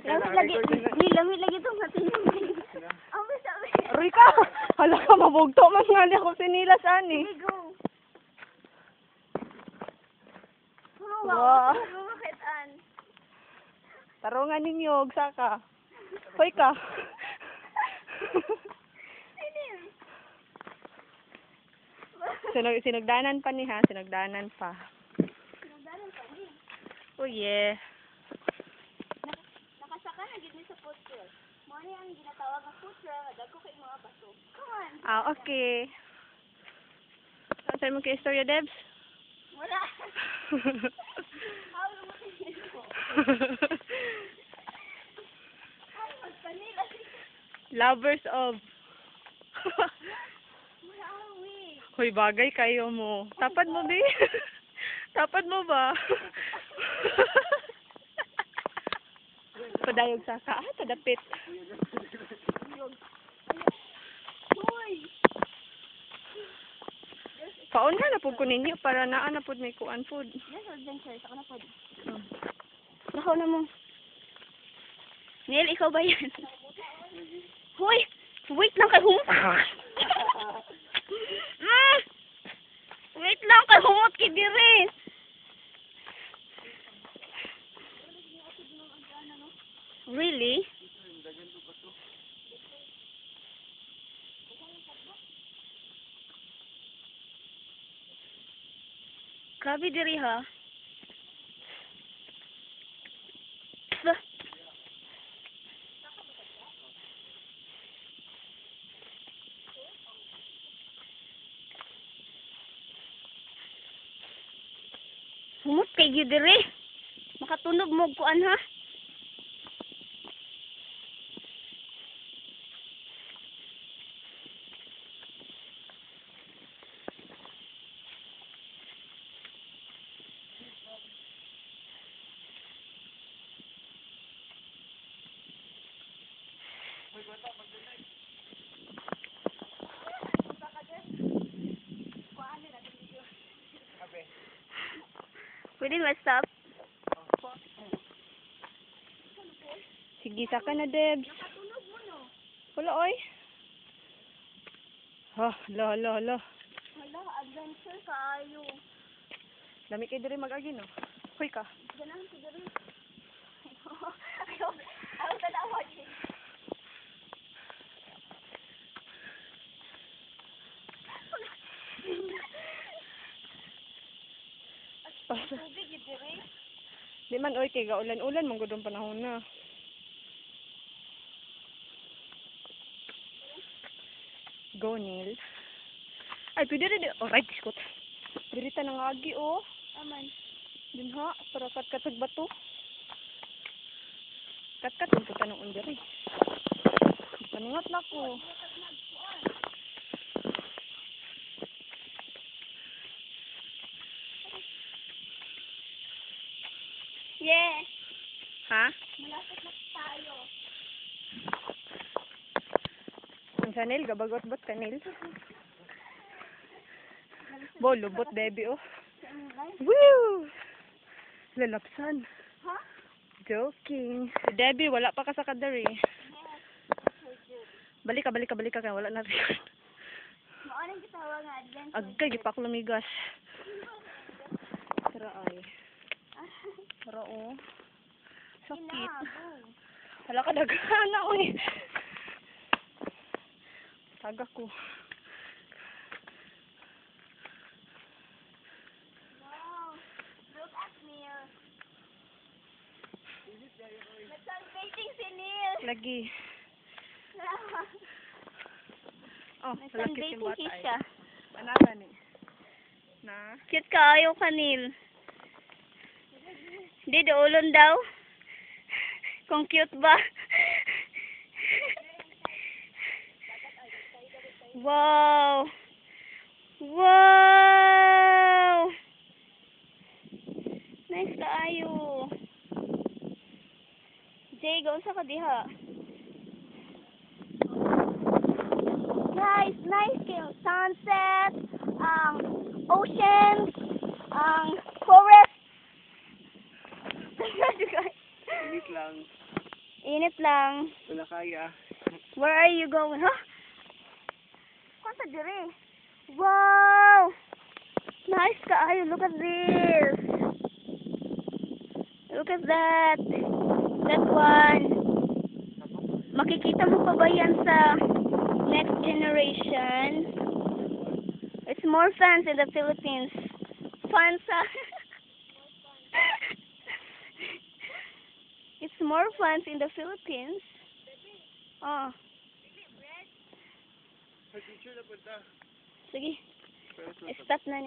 Lamit lagi. Di lamit lagi itong matinong. Awi sabi. Aray ka! Hala ka, mabugto man nga di ako sinilas, ani. Sige, go. Oh, Wow. wow. Lumakitaan. Tarungan ninyo, saka. Hoy ka. Sinugdanan pa ni ha, sinugdanan pa. Sinugdanan pa ni. Oh yeah. Nakasaka na gid ni sa food trail. Mo ni ang ginatawag na food trail, dagko kay mga bato. Come on. Ah, okay. Saan mo kay istorya, Debs? Wala. How mo mo? Ay, magpanila. Lovers of. Wala awi. Hoy, bagay kayo mo. Tapad mo, be? Tapad mo ba? Padayog saka. Ah, tadapit. Hoy. Paon na po ko ninyo para naa na po may kuan food. Yes, adventure. Saka na po. Hmm. Nakaw na mo. Neil, ikaw ba yan? Hoy! Wait lang kay humot. Wait lang kay humot kay dire. Really? Grabe diri ha. Humot kay gyud diri. Makatunog mo og kuan ha. Pwede ma-stop? Sige, saka na, Debs. Nakatunog mo no. Wala, oy. Hala, hala, hala. Hala, adventure kaayo. Dami kayo diri mag-agi, no? Hoy ka. Ganahan ko diri. Ayaw tanawa din. Tubig yun diri. Di man, oy, kay gaulan-ulan, mong gudong panahon na. Go, Neil. Ay, pwede rin. Oh, right, biskot. Diri ta nang agi, oh. Aman. Din ha, para kat-katag bato. Kat-kat, yung puta ng underi. Paningat na ko. Yeah. Ha? Malapit na tayo. Ang sa Neil, gabagot-bot ka, Neil. Bo, lubot, baby, oh. Woo! Lalapsan. Ha? Joking. Si Debbie, wala pa ka sa kadari. Balik ka, kaya wala na rin. Maanong gitawag nga adventure. Agkay, gipa ko lumigas. Tara ay. Tara oh. Sakit. Wala ka dagana, oy. Taga ko. Wow. Look at Neil. Nag-sunbathing si Neil. Lagi. Oh, malaki si Nag-sunbathing bata ay. siya. Manala ni. Na? Cute ka, ayaw ka, Neil. Hindi, doulon daw. Kung cute ba? Wow! Wow! Nice kaayo. Jay, gaon sa kadiha. Guys, nice kayo. Sunset, oceans, forest. Wait lang. Init lang. Wala kaya. Where are you going? Huh? Kanta dire. Wow! Nice kaayo. Look at this. Look at that. That one. Makikita mo pa ba yan sa next generation? It's more fans in the Philippines. Fans It's more fans in the Philippines. Oh. Sa teacher na punta. Sige. Stop na.